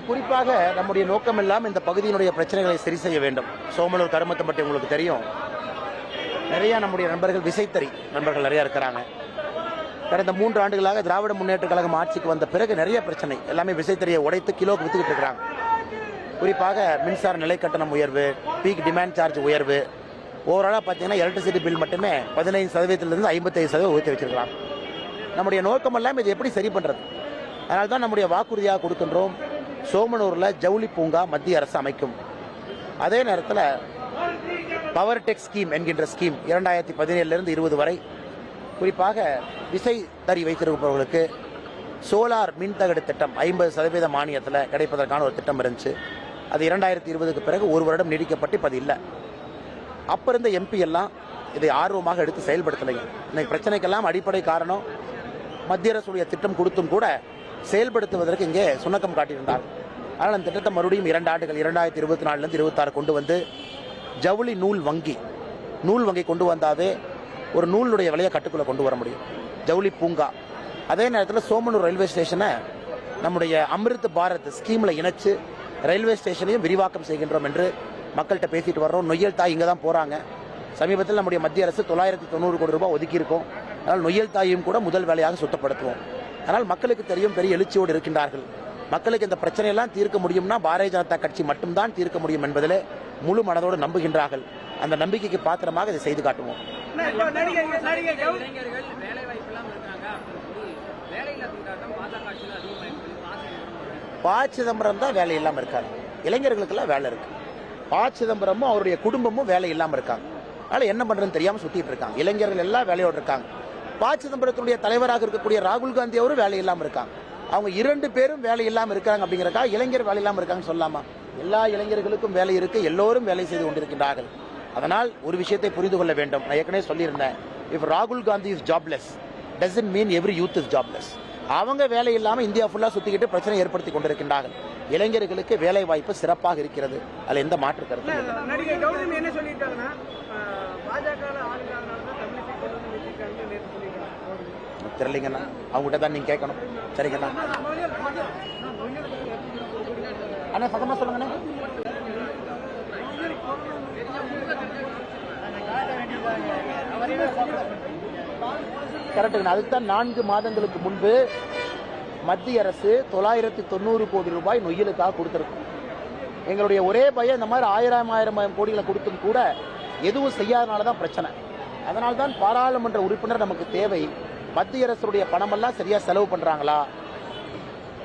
குறிப்பாக நம்முடைய நோக்கம் எல்லாம் இந்த பகுதியினுடைய பிரச்சனைகளை சரி செய்ய வேண்டும். சோமலூர் கருமத்தம்பட்டி உங்களுக்கு தெரியும், நிறைய நம்முடைய நண்பர்கள் விசைத்தறி நண்பர்கள் நிறைய இருக்கிறாங்க. கடந்த 3 ஆண்டுகளாக திராவிட முன்னேற்ற கழகம் ஆட்சிக்கு வந்த பிறகு நிறைய பிரச்சனை, எல்லாமே விசைத்தறியை உடைத்து கிலோக்கு வித்துக்கிட்டு இருக்கிறாங்க. குறிப்பாக மின்சார நிலை கட்டணம் உயர்வு, பீக் டிமாண்ட் சார்ஜ் உயர்வு, ஓவராலாக பார்த்தீங்கன்னா எலக்ட்ரிசிட்டி பில் மட்டுமே 15% 55% உயர்த்தி வச்சிருக்கிறாங்க. நம்முடைய நோக்கமெல்லாம் இது எப்படி சரி பண்ணுறது? அதனால தான் நம்முடைய வாக்குறுதியாக கொடுக்கின்றோம், சோமனூரில் ஜவுளி பூங்கா மத்திய அரசு அமைக்கும். அதே நேரத்தில் பவர் டெக் ஸ்கீம் என்கின்ற ஸ்கீம் 2017 20 வரை குறிப்பாக விசை தறி வைத்திருப்பவர்களுக்கு சோலார் மின்தகடு திட்டம் 50% மானியத்தில் கிடைப்பதற்கான ஒரு திட்டம் இருந்துச்சு. அது 2020க்கு பிறகு 1 வருடம் நீடிக்கப்பட்டு இப்போ அது இல்லை. அப்போ இருந்த எம்பி எல்லாம் இதை ஆர்வமாக எடுத்து செயல்படுத்தலைங்க. இன்னைக்கு பிரச்சனைக்கெல்லாம் அடிப்படை காரணம் மத்திய அரசுடைய திட்டம் கொடுத்தும் கூட செயல்படுத்துவதற்கு இங்கே சுணக்கம் காட்டியிருந்தார். ஆனால் அந்த திட்டத்தை மறுபடியும் 2 ஆண்டுகள் 2024 26 கொண்டு வந்து ஜவுளி நூல் வங்கி கொண்டு வந்தாவே ஒரு நூலுடைய விலையை கட்டுக்குள்ளே கொண்டு வர முடியும். ஜவுளி பூங்கா, அதே நேரத்தில் சோமனூர் ரயில்வே ஸ்டேஷனை நம்முடைய அமிர்த் பாரத் ஸ்கீமில் இணைச்சு ரயில்வே ஸ்டேஷனையும் விரிவாக்கம் செய்கின்றோம் என்று மக்கள்கிட்ட பேசிட்டு வர்றோம். நொய்யல் தாய் இங்கே தான் போகிறாங்க. சமீபத்தில் நம்முடைய மத்திய அரசு 990 கோடி ரூபாய் ஒதுக்கியிருக்கோம். அதனால் நொய்யல் தாயும் கூட முதல் வேலையாக சுத்தப்படுத்துவோம். அதனால் மக்களுக்கு தெரியும், பெரிய எழுச்சியோடு இருக்கின்றார்கள். மக்களுக்கு இந்த பிரச்சனையெல்லாம் தீர்க்க முடியும்னா பாரதிய ஜனதா கட்சி மட்டும்தான் தீர்க்க முடியும் என்பதிலே முழு மனதோடு நம்புகின்றார்கள். அந்த நம்பிக்கைக்கு பாத்திரமாக இதை செய்து காட்டுவோம். ப. சிதம்பரம் தான் வேலை இல்லாமல் இருக்காங்க. இளைஞர்களுக்கெல்லாம் வேலை இருக்கு. ப. சிதம்பரமும் அவருடைய குடும்பமும் வேலை இல்லாமல் இருக்காங்க. அதனால என்ன பண்றதுன்னு தெரியாமல் சுத்திட்டு இருக்காங்க. இளைஞர்கள் எல்லாம் வேலையோடு இருக்காங்க. ப. சிதம்பரத்தினுடைய தலைவராக இருக்கக்கூடிய ராகுல் காந்தி அவரும் வேலை இல்லாமல் இருக்காங்க. அவங்க 2 பேரும் வேலை இல்லாமல் இருக்காங்க. அப்படிங்கிறக்கா இளைஞர் வேலை இல்லாமல் இருக்காங்கன்னு சொல்லாமா? எல்லா இளைஞர்களுக்கும் வேலை இருக்கு, எல்லோரும் வேலை செய்து கொண்டிருக்கின்றார்கள். அதனால் ஒரு விஷயத்தை புரிந்து கொள்ள வேண்டும். நான் ஏற்கனவே சொல்லியிருந்தேன், இஃப் ராகுல் Gandhi is jobless doesn't mean every youth is jobless. அவங்க வேலை இல்லாமல் இந்தியா ஃபுல்லா சுத்திக்கிட்டு பிரச்சனை ஏற்படுத்தி கொண்டிருக்கின்றார்கள். இளைஞர்களுக்கு வேலை வாய்ப்பு சிறப்பாக இருக்கிறது, அதில் எந்த மாற்று கருத்து தெரியலங்கண்ணா. அவங்ககிட்ட தான் நீங்க கேட்கணும். சரிங்கண்ணா, அண்ணா சத்தமா சொல்லுங்கண்ணா. கரெக்டுங்கண்ணா. அதுக்குதான் 4 மாதங்களுக்கு முன்பு மத்திய அரசு 990 கோடி ரூபாய் நொய்யலுக்காக கொடுத்திருக்கும். எங்களுடைய ஒரே பயம், இந்த மாதிரி 1000 கோடிகளை கொடுத்தும் கூட எதுவும் செய்யாதனாலதான் பிரச்சனை. அதனால்தான் பாராளுமன்ற உறுப்பினர் நமக்கு தேவை. மத்திய அரசுடைய பணமெல்லாம் சரியா செலவு பண்றாங்களா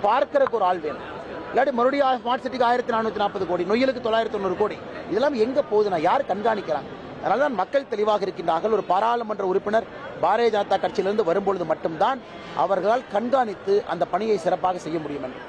பார்க்கறதுக்கு ஒரு ஆள் வேணும். இல்லாட்டி மறுபடியும் ஸ்மார்ட் சிட்டிக்கு 1440 கோடி, நொய்யலுக்கு 990 கோடி, இதெல்லாம் எங்க போகுதுன்னா யார் கண்காணிக்கிறாங்க? அதனால்தான் மக்கள் தெளிவாக இருக்கின்றார்கள். ஒரு பாராளுமன்ற உறுப்பினர் பாரதிய ஜனதா கட்சியிலிருந்து வரும்பொழுது மட்டும்தான் அவர்களால் கண்காணித்து அந்த பணியை சிறப்பாக செய்ய முடியும் என்று.